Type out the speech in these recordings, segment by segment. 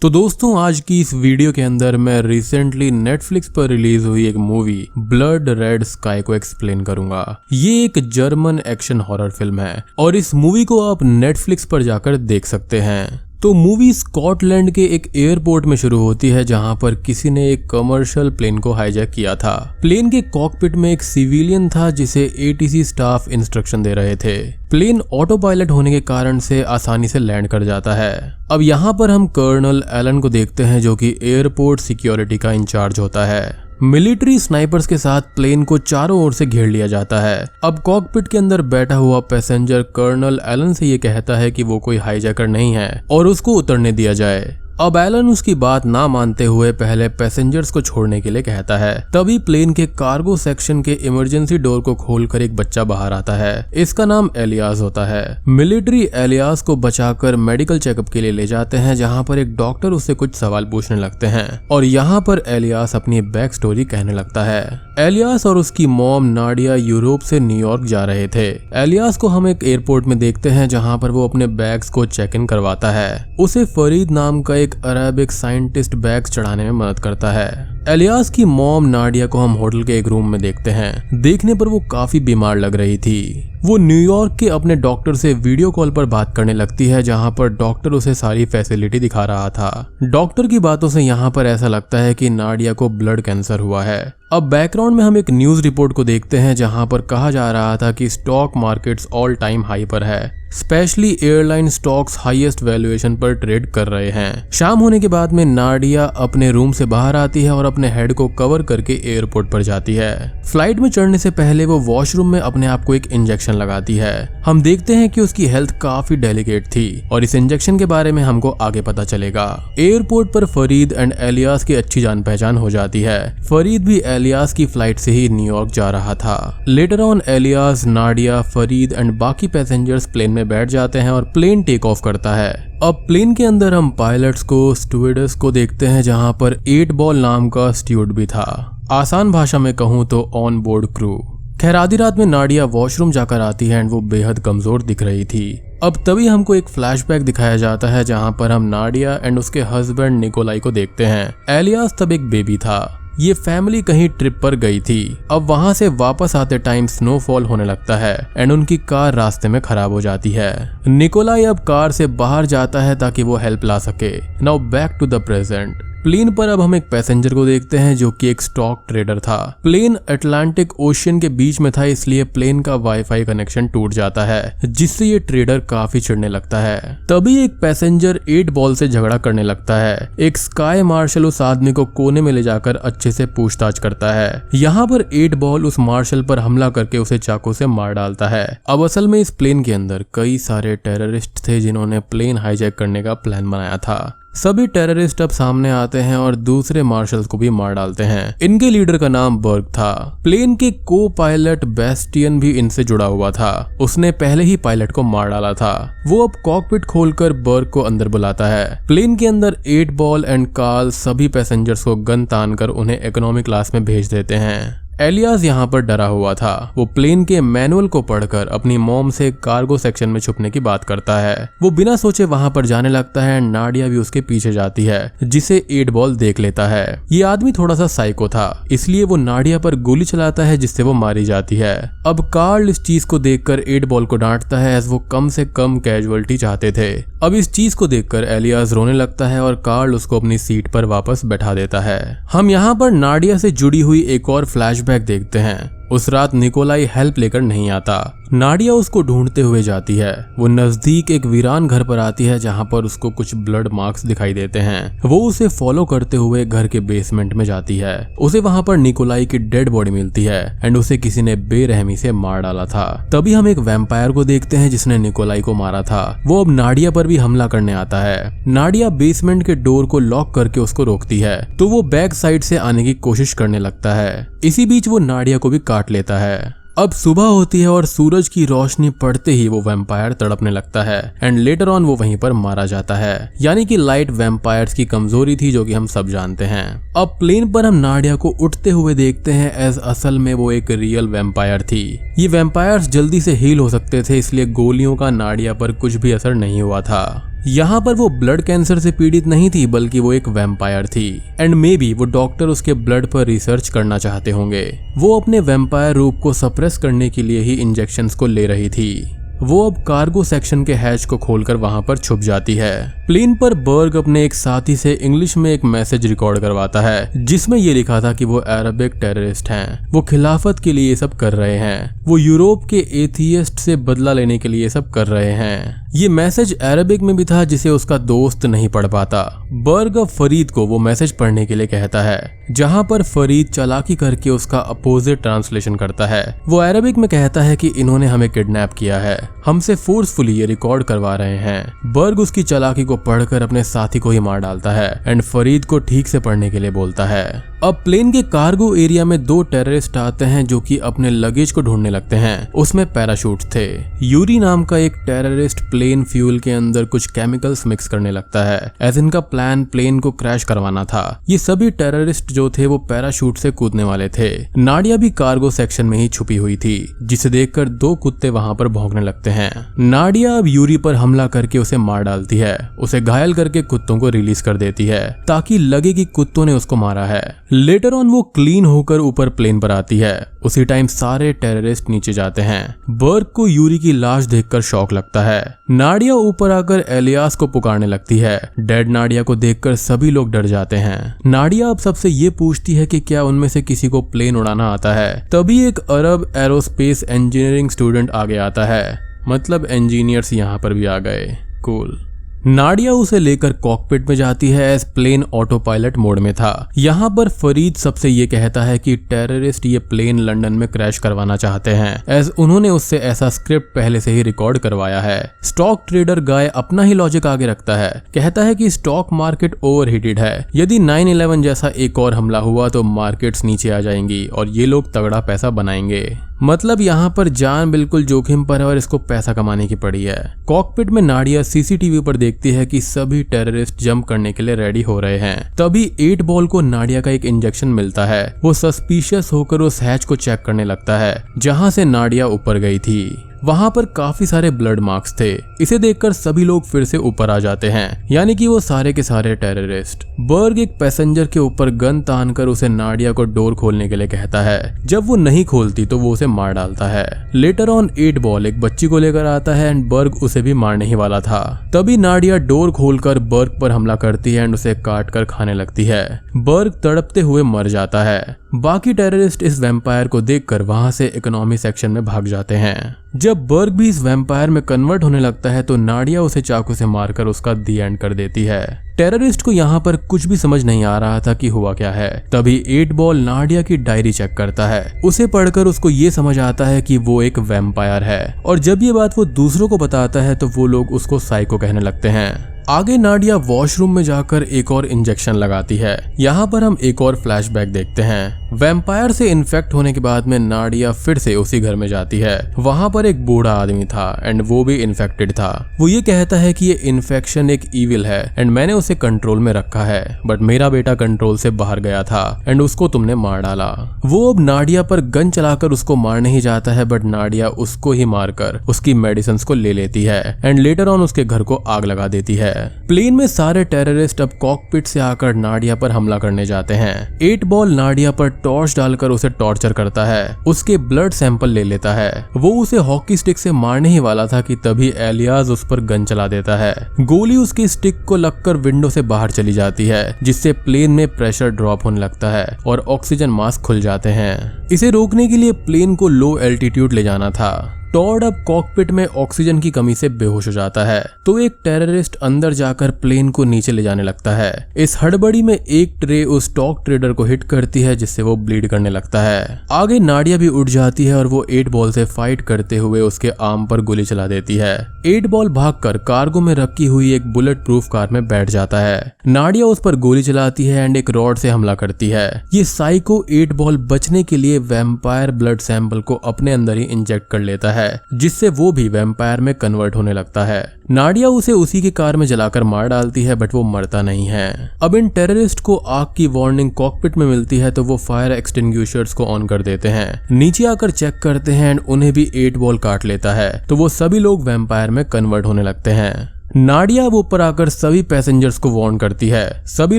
तो दोस्तों आज की इस वीडियो के अंदर मैं रिसेंटली नेटफ्लिक्स पर रिलीज हुई एक मूवी ब्लड रेड स्काई को एक्सप्लेन करूंगा। ये एक जर्मन एक्शन हॉरर फिल्म है और इस मूवी को आप नेटफ्लिक्स पर जाकर देख सकते हैं। तो मूवी स्कॉटलैंड के एक एयरपोर्ट में शुरू होती है जहां पर किसी ने एक कमर्शियल प्लेन को हाईजैक किया था। प्लेन के कॉकपिट में एक सिविलियन था जिसे एटीसी स्टाफ इंस्ट्रक्शन दे रहे थे। प्लेन ऑटो पायलट होने के कारण से आसानी से लैंड कर जाता है। अब यहाँ पर हम कर्नल एलन को देखते हैं जो कि एयरपोर्ट सिक्योरिटी का इंचार्ज होता है। मिलिट्री स्नाइपर्स के साथ प्लेन को चारों ओर से घेर लिया जाता है। अब कॉकपिट के अंदर बैठा हुआ पैसेंजर कर्नल एलन से ये कहता है कि वो कोई हाईजैकर नहीं है और उसको उतरने दिया जाए। अब एलन उसकी बात ना मानते हुए पहले पैसेंजर्स को छोड़ने के लिए कहता है। तभी प्लेन के कार्गो सेक्शन के इमरजेंसी डोर को खोलकर एक बच्चा बाहर आता है। इसका नाम एलियास होता है। मिलिट्री एलियास को बचाकर मेडिकल चेकअप के लिए ले जाते हैं जहां पर एक डॉक्टर उससे कुछ सवाल पूछने लगते हैं और यहाँ पर एलियास अपनी बैक स्टोरी कहने लगता है। एलियास और उसकी मॉम नाडिया यूरोप से न्यूयॉर्क जा रहे थे। एलियास को हम एक एयरपोर्ट में देखते हैं जहां पर वो अपने बैग्स को चेक इन करवाता है। उसे फरीद नाम का एक अरेबिक साइंटिस्ट बैग्स चढ़ाने में मदद करता है। एलियास की मॉम नाडिया को हम होटल के एक रूम में देखते हैं। देखने पर वो काफी बीमार लग रही थी। वो न्यूयॉर्क के अपने डॉक्टर से वीडियो कॉल पर बात करने लगती है जहां पर डॉक्टर उसे सारी फैसिलिटी दिखा रहा था। डॉक्टर की बातों से यहाँ पर ऐसा लगता है कि नाडिया को ब्लड कैंसर हुआ है। अब बैकग्राउंड में हम एक न्यूज रिपोर्ट को देखते हैं जहां पर कहा जा रहा था कि stock markets all time high पर है। Specially airline stocks highest valuation पर ट्रेड कर रहे हैं। शाम होने के बाद में नाडिया अपने रूम से बाहर आती है और अपने हेड को कवर करके एयरपोर्ट पर जाती है। फ्लाइट में चढ़ने से पहले वो वॉशरूम में अपने आप को एक इंजेक्शन लगाती है। हम देखते हैं कि उसकी हेल्थ काफी डेलिकेट थी और इस इंजेक्शन के बारे में हमको आगे पता चलेगा। एयरपोर्ट पर फरीद एंड एलियास की अच्छी जान पहचान हो जाती है। फरीद भी एलियास की फ्लाइट से ही न्यूयॉर्क जा रहा था। Later on Elias, Nadia, Farid and बाकी पैसेंजर्स प्लेन में बैठ जाते हैं और प्लेन टेक ऑफ करता है। अब प्लेन के अंदर हम पायलट्स को, स्टुवर्डेस को देखते हैं जहां पर 8 बॉल नाम का स्टुवर्ड भी था। आसान भाषा में कहूं तो ऑन बोर्ड क्रू। खैर आधी रात में नाडिया वॉशरूम जाकर आती है एंड वो बेहद कमजोर दिख रही थी। अब तभी हमको एक फ्लैशबैक दिखाया जाता है जहां पर हम नाडिया एंड उसके हस्बैंड निकोलाई को देखते हैं। एलियास तब एक बेबी था। ये फैमिली कहीं ट्रिप पर गई थी। अब वहां से वापस आते टाइम स्नोफॉल होने लगता है एंड उनकी कार रास्ते में खराब हो जाती है। निकोलाई अब कार से बाहर जाता है ताकि वो हेल्प ला सके। Now back to the present. Plane पर अब हम एक पैसेंजर को देखते हैं जो कि एक स्टॉक ट्रेडर था। प्लेन अटलांटिक ओशियन के बीच में था इसलिए प्लेन का वाईफाई कनेक्शन टूट जाता है जिससे ये ट्रेडर काफी चिढ़ने लगता है। तभी एक पैसेंजर 8 बॉल से झगड़ा करने लगता है। एक स्काई मार्शल उस आदमी को कोने में ले जाकर अच्छे से पूछताछ करता है। यहाँ पर 8 बॉल उस मार्शल पर हमला करके उसे चाकू से मार डालता है। अब असल में इस प्लेन के अंदर कई सारे टेररिस्ट थे जिन्होंने प्लेन हाईजैक करने का प्लान बनाया था। सभी टेररिस्ट अब सामने आते हैं और दूसरे मार्शल्स को भी मार डालते हैं। इनके लीडर का नाम बर्ग था। प्लेन के को पायलट बेस्टियन भी इनसे जुड़ा हुआ था। उसने पहले ही पायलट को मार डाला था। वो अब कॉकपिट खोलकर बर्ग को अंदर बुलाता है। प्लेन के अंदर 8 बॉल एंड कार्ल सभी पैसेंजर्स को गन तानकर उन्हें इकोनॉमी क्लास में भेज देते हैं। एलियास यहाँ पर डरा हुआ था। वो प्लेन के मैनुअल को पढ़कर अपनी मॉम से कार्गो सेक्शन में छुपने की बात करता है। वो बिना सोचे वहां पर जाने लगता है। नाडिया भी उसके पीछे जाती है जिसे 8 बॉल देख लेता है। ये आदमी थोड़ा सा साइको था इसलिए वो नाडिया पर गोली चलाता है जिससे वो मारी जाती है। अब कार्ल इस चीज को देखकर 8 बॉल को डांटता है एज वो कम से कम कैजुअलिटी चाहते थे। अब इस चीज को देखकर एलियास रोने लगता है और कार्ल उसको अपनी सीट पर वापस बैठा देता है। हम यहाँ पर नाडिया से जुड़ी हुई एक और फ्लैशबैक देखते हैं। उस रात निकोलाई हेल्प लेकर नहीं आता। नाडिया उसको ढूंढते हुए जाती है। वो नजदीक एक वीरान घर पर आती है जहां पर उसको कुछ ब्लड मार्क्स दिखाई देते हैं। वो उसे फॉलो करते हुए घर के बेसमेंट में जाती है। उसे वहां पर निकोलाई की डेड बॉडी मिलती है एंड उसे किसी ने बेरहमी से मार डाला था। तभी हम एक वैम्पायर को देखते हैं जिसने निकोलाई को मारा था। वो अब नाडिया पर भी हमला करने आता है। नाडिया बेसमेंट के डोर को लॉक करके उसको रोकती है तो वो बैक साइड से आने की कोशिश करने लगता है। इसी बीच वो नाडिया को भी काट लेता है। अब सुबह होती है और सूरज की रोशनी पड़ते ही वो वैम्पायर तड़पने लगता है एंड लेटर ऑन वो वहीं पर मारा जाता है। यानी कि लाइट वैम्पायर्स की कमजोरी थी जो कि हम सब जानते हैं। अब प्लेन पर हम नाडिया को उठते हुए देखते हैं एज असल में वो एक रियल वैम्पायर थी। ये वैम्पायर्स जल्दी से हील हो सकते थे इसलिए गोलियों का नाडिया पर कुछ भी असर नहीं हुआ था। यहाँ पर वो ब्लड कैंसर से पीड़ित नहीं थी, बल्कि वो एक वैम्पायर थी एंड मे बी वो डॉक्टर उसके ब्लड पर रिसर्च करना चाहते होंगे। वो अपने वैम्पायर रूप को सप्रेस करने के लिए ही इंजेक्शंस को ले रही थी। वो अब कार्गो सेक्शन के हैच को खोलकर वहां पर छुप जाती है। प्लेन पर बर्ग अपने एक साथी से इंग्लिश में एक मैसेज रिकॉर्ड करवाता है, जिसमें ये लिखा था कि वो अरबिक टेररिस्ट हैं, वो खिलाफत के लिए ये सब कर रहे हैं, वो यूरोप के एथियस्ट से बदला लेने के लिए ये सब कर रहे हैं। ये मैसेज अरबिक में भी था, जिसे उसका दोस्त नहीं पढ़ पाता। बर्ग अब फरीद को वो मैसेज पढ़ने के लिए कहता है, जहां पर फरीद चालाकी करके उसका अपोजिट ट्रांसलेशन करता है। वो अरबिक में कहता है कि इन्होंने हमें किडनैप किया है, हमसे फोर्सफुली ये रिकॉर्ड करवा रहे हैं। बर्ग उसकी चालाकी को पढ़कर अपने साथी को ही मार डालता है एंड फरीद को ठीक से पढ़ने के लिए बोलता है। अब प्लेन के कार्गो एरिया में दो टेररिस्ट आते हैं जो कि अपने लगेज को ढूंढने लगते हैं। उसमें पैराशूट थे। यूरी नाम का एक टेररिस्ट प्लेन फ्यूल के अंदर कुछ केमिकल्स मिक्स करने लगता है, एज इनका प्लान प्लेन को क्रैश करवाना था। ये सभी टेररिस्ट जो थे वो पैराशूट से कूदने वाले थे। नाडिया भी कार्गो सेक्शन में ही छुपी हुई थी, जिसे देखकर दो कुत्ते वहां पर भौंकने लगते हैं। नाडिया अब यूरी पर हमला करके उसे मार डालती है, उसे घायल करके कुत्तों को रिलीज कर देती है ताकि लगे कि कुत्तों ने उसको मारा है। लेटर ऑन वो क्लीन होकर ऊपर प्लेन पर आती है। उसी टाइम सारे टेररिस्ट नीचे जाते हैं। बर्ग को यूरी की लाश देखकर शॉक लगता है। नाडिया ऊपर आकर एलियास को पुकारने लगती है। डेड नाडिया को देखकर सभी लोग डर जाते हैं। नाडिया अब सबसे ये पूछती है कि क्या उनमें से किसी को प्लेन उड़ाना आता है। तभी एक अरब एरोस्पेस इंजीनियरिंग स्टूडेंट आगे आता है, मतलब इंजीनियर्स यहाँ पर भी आ गए। कूल। नाडिया उसे लेकर कॉकपिट में जाती है as plane auto pilot mode में था। यहाँ पर फरीद सबसे ये कहता है कि टेररिस्ट ये प्लेन लंदन में क्रैश करवाना चाहते हैं, एज उन्होंने उससे ऐसा स्क्रिप्ट पहले से ही रिकॉर्ड करवाया है। स्टॉक ट्रेडर गाय अपना ही लॉजिक आगे रखता है, कहता है कि स्टॉक मार्केट ओवरहीटेड है, यदि 9/11 जैसा एक और हमला हुआ तो मार्केट्स नीचे आ जाएंगी और ये लोग तगड़ा पैसा बनाएंगे। मतलब यहाँ पर जान बिल्कुल जोखिम पर है और इसको पैसा कमाने की पड़ी है। कॉकपिट में नाडिया सीसीटीवी पर देखती है कि सभी टेररिस्ट जंप करने के लिए रेडी हो रहे हैं। तभी 8 बॉल को नाडिया का एक इंजेक्शन मिलता है। वो सस्पिशियस होकर उस हैच को चेक करने लगता है जहां से नाडिया ऊपर गई थी। वहां पर काफी सारे ब्लड मार्क्स थे। इसे देखकर सभी लोग फिर से ऊपर आ जाते हैं, यानी कि वो सारे के सारे टेररिस्ट। बर्ग एक पैसेंजर के ऊपर गन तानकर उसे नाडिया को डोर खोलने के लिए कहता है। जब वो नहीं खोलती तो वो उसे मार डालता है। लेटर ऑन 8 बॉल एक बच्ची को लेकर आता है एंड बर्ग उसे भी मारने ही वाला था। तभी नाडिया डोर खोलकर बर्ग पर हमला करती है एंड उसे काट कर खाने लगती है। बर्ग तड़पते हुए मर जाता है। बाकी टेररिस्ट इस वैम्पायर को देखकर वहां से इकोनॉमी सेक्शन में भाग जाते हैं। जब बर्ग भी इस वैम्पायर में कन्वर्ट होने लगता है तो नाडिया उसे चाकू से मारकर उसका दी एंड कर देती है। टेररिस्ट को यहाँ पर कुछ भी समझ नहीं आ रहा था कि हुआ क्या है। तभी 8 बॉल नाडिया की डायरी चेक करता है। उसे पढ़कर उसको ये समझ आता है कि वो एक वैम्पायर है, और जब ये बात वो दूसरों को बताता है तो वो लोग उसको साइको कहने लगते हैं। आगे नाडिया वॉशरूम में जाकर एक और इंजेक्शन लगाती है। यहाँ पर हम एक और फ्लैशबैक देखते हैं। वैम्पायर से इन्फेक्ट होने के बाद में नाडिया फिर से उसी घर में जाती है। वहां पर एक बूढ़ा आदमी था एंड वो भी इन्फेक्टेड था। वो ये कहता है कि ये इन्फेक्शन एक ईविल है एंड मैंने उसे कंट्रोल में रखा है, बट मेरा बेटा कंट्रोल से बाहर गया था एंड उसको तुमने मार डाला। वो अब नाडिया पर गन चलाकर उसको मारने ही जाता है, बट नाडिया उसको ही मारकर उसकी मेडिसिन को ले लेती है एंड लेटर ऑन उसके घर को आग लगा देती है। प्लेन में सारे टेररिस्ट अब कॉकपिट से आकर नाडिया पर हमला करने जाते हैं। 8 बॉल नाडिया पर टॉर्च डालकर उसे टॉर्चर करता है, उसके ब्लड सैंपल ले लेता है। वो उसे हॉकी स्टिक से मारने ही वाला था कि तभी एलियास उस पर गन चला देता है। गोली उसकी स्टिक को लगकर विंडो से बाहर चली जाती है, जिससे प्लेन में प्रेशर ड्रॉप होने लगता है और ऑक्सीजन मास्क खुल जाते हैं। इसे रोकने के लिए प्लेन को लो एल्टीट्यूड ले जाना था। टॉड अब कॉकपिट में ऑक्सीजन की कमी से बेहोश हो जाता है, तो एक टेररिस्ट अंदर जाकर प्लेन को नीचे ले जाने लगता है। इस हड़बड़ी में एक ट्रे उस स्टॉक ट्रेडर को हिट करती है, जिससे वो ब्लीड करने लगता है। आगे नाडिया भी उठ जाती है और वो 8 बॉल से फाइट करते हुए उसके आर्म पर गोली चला देती है। 8 बॉल भागकर कार्गो में रखी हुई एक बुलेट प्रूफ कार में बैठ जाता है। नाडिया उस पर गोली चलाती है एंड एक रॉड से हमला करती है। ये साइको 8 बॉल बचने के लिए वैम्पायर ब्लड सैंपल को अपने अंदर ही इंजेक्ट कर लेता है, जिससे वो भी वैम्पायर में कन्वर्ट होने लगता है। नाडिया उसे उसी की कार में जलाकर मार डालती है, बट वो मरता नहीं है। अब इन टेररिस्ट को आग की वार्निंग कॉकपिट में मिलती है, तो वो फायर एक्सटिंग्विशर्स को ऑन कर देते हैं। नीचे आकर चेक करते हैं एंड उन्हें भी 8 बॉल काट लेता है, तो वो सभी लोग वैम्पायर में कन्वर्ट होने लगते हैं। नाडिया अब ऊपर आकर सभी पैसेंजर्स को वार्न करती है। सभी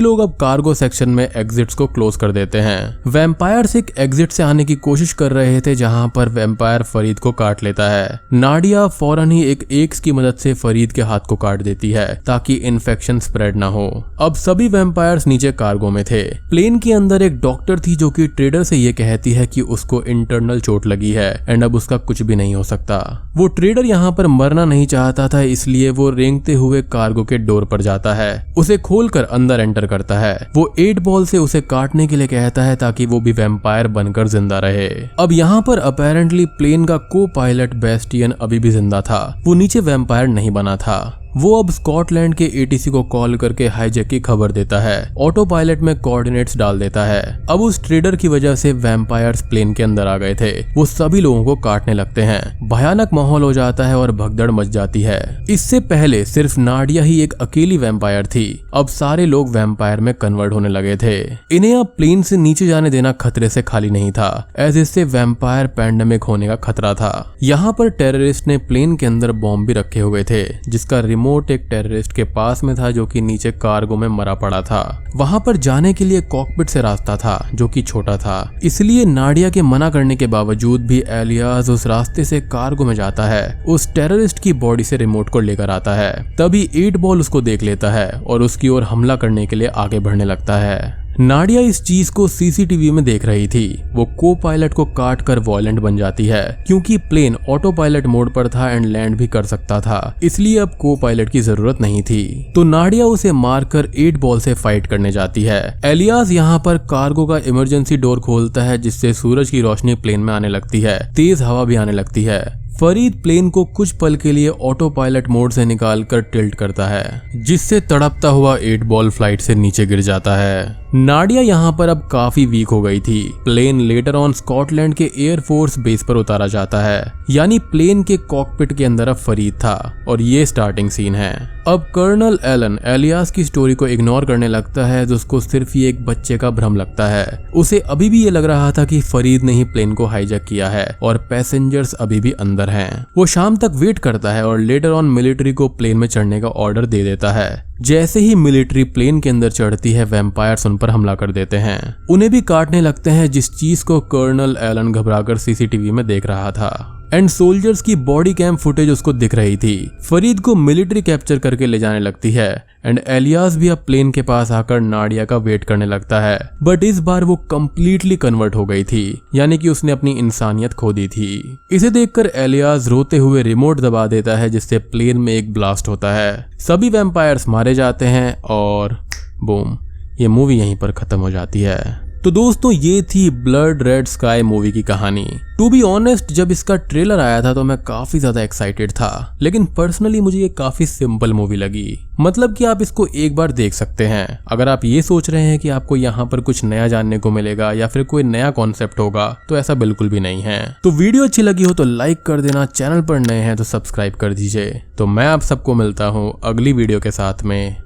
लोग अब कार्गो सेक्शन में एग्जिट्स को क्लोज कर देते हैं। वैम्पायर्स एक एग्जिट से आने की कोशिश कर रहे थे जहां पर वैम्पायर फरीद को काट लेता है। नाडिया फौरन ही एक एक्स की मदद से फरीद के हाथ को काट देती है ताकि इन्फेक्शन स्प्रेड ना हो। अब सभी वैम्पायर्स नीचे कार्गो में थे। प्लेन के अंदर एक डॉक्टर थी जो कि ट्रेडर से ये कहती है कि उसको इंटरनल चोट लगी है एंड अब उसका कुछ भी नहीं हो सकता। वो ट्रेडर यहाँ पर मरना नहीं चाहता था, इसलिए वो रेंगते हुए कार्गो के डोर पर जाता है, उसे खोलकर अंदर एंटर करता है। वो 8 बॉल से उसे काटने के लिए कहता है ताकि वो भी वैम्पायर बनकर जिंदा रहे। अब यहाँ पर अपेरेंटली प्लेन का को पायलट बेस्टियन अभी भी जिंदा था, वो नीचे वैम्पायर नहीं बना था। वो अब स्कॉटलैंड के एटीसी को कॉल करके हाईजैक की खबर देता है। ऑटो पायलट में कोऑर्डिनेट्स डाल देता है। अब उस ट्रेडर की वजह से वैम्पायर्स प्लेन के अंदर आ गए थे। वो सभी लोगों को काटने लगते हैं। भयानक माहौल हो जाता है और भगदड़ मच जाती है। इससे पहले सिर्फ नाडिया ही एक अकेली वैम्पायर थी। अब सारे लोग वैम्पायर में कन्वर्ट होने लगे थे। इन्हें अब प्लेन से नीचे जाने देना खतरे से खाली नहीं था, एज इससे वैम्पायर पैंडेमिक होने का खतरा था। यहाँ पर टेररिस्ट ने प्लेन के अंदर बॉम्ब भी रखे हुए थे, जिसका रिमोट एक टेररिस्ट के पास में था जो कि नीचे कार्गो में मरा पड़ा था। वहां पर जाने के लिए कॉकपिट से रास्ता था जो कि छोटा था, इसलिए नाडिया के मना करने के बावजूद भी एलियास उस रास्ते से कार्गो में जाता है। उस टेररिस्ट की बॉडी से रिमोट को लेकर आता है। तभी 8 बॉल उसको देख लेता है और उसकी ओर हमला करने के लिए आगे बढ़ने लगता है। नाडिया इस चीज को सीसीटीवी में देख रही थी। वो को पायलट को काट कर वॉयलेंट बन जाती है क्योंकि प्लेन ऑटो पायलट मोड पर था एंड लैंड भी कर सकता था, इसलिए अब को पायलट की जरूरत नहीं थी। तो नाडिया उसे मारकर 8 बॉल से फाइट करने जाती है। एलियास यहाँ पर कार्गो का इमरजेंसी डोर खोलता है जिससे सूरज की रोशनी प्लेन में आने लगती है, तेज हवा भी आने लगती है। फरीद प्लेन को कुछ पल के लिए ऑटो पायलट मोड से निकालकर टिल्ट करता है, जिससे तड़पता हुआ 8 बॉल फ्लाइट से नीचे गिर जाता है। नाडिया यहाँ पर अब काफी वीक हो गई थी। प्लेन लेटर ऑन स्कॉटलैंड के एयरफोर्स बेस पर उतारा जाता है, यानी प्लेन के कॉकपिट के अंदर अब फरीद था और ये स्टार्टिंग सीन है। अब कर्नल एलन एलियास की स्टोरी को इग्नोर करने लगता है, जिसको सिर्फ ये एक बच्चे का भ्रम लगता है। उसे अभी भी ये लग रहा था कि फरीद ने ही प्लेन को हाईजैक किया है और पैसेंजर्स अभी भी अंदर हैं। वो शाम तक वेट करता है और लेटर ऑन मिलिट्री को प्लेन में चढ़ने का ऑर्डर दे देता है। जैसे ही मिलिट्री प्लेन के अंदर चढ़ती है, वैम्पायर्स उन पर हमला कर देते हैं, उन्हें भी काटने लगते हैं, जिस चीज को कर्नल एलन घबराकर सीसीटीवी में देख रहा था। एंड सोल्जर्स की बॉडी कैम फुटेज उसको दिख रही थी। फरीद को मिलिट्री कैप्चर करके ले जाने लगती है एंड एलियास भी अब प्लेन के पास आकर नाडिया का वेट करने लगता है। बट इस बार वो कंप्लीटली कन्वर्ट हो गई थी, यानी कि उसने अपनी इंसानियत खो दी थी। इसे देखकर एलियास रोते हुए रिमोट दबा देता है, जिससे प्लेन में एक ब्लास्ट होता है। सभी वैम्पायर्स मारे जाते हैं और बूम, ये मूवी यहीं पर खत्म हो जाती है। तो दोस्तों, ये थी ब्लड रेड स्काई मूवी की कहानी। टू बी ऑनेस्ट, जब इसका ट्रेलर आया था तो मैं काफी ज्यादा एक्साइटेड था, लेकिन पर्सनली मुझे ये काफी सिंपल मूवी लगी। मतलब कि आप इसको एक बार देख सकते हैं। अगर आप ये सोच रहे हैं कि आपको यहाँ पर कुछ नया जानने को मिलेगा या फिर कोई नया कॉन्सेप्ट होगा, तो ऐसा बिल्कुल भी नहीं है। तो वीडियो अच्छी लगी हो तो लाइक कर देना, चैनल पर नए हैं तो सब्सक्राइब कर दीजिए। तो मैं आप सबको मिलता हूँ अगली वीडियो के साथ में,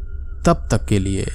तब तक के लिए।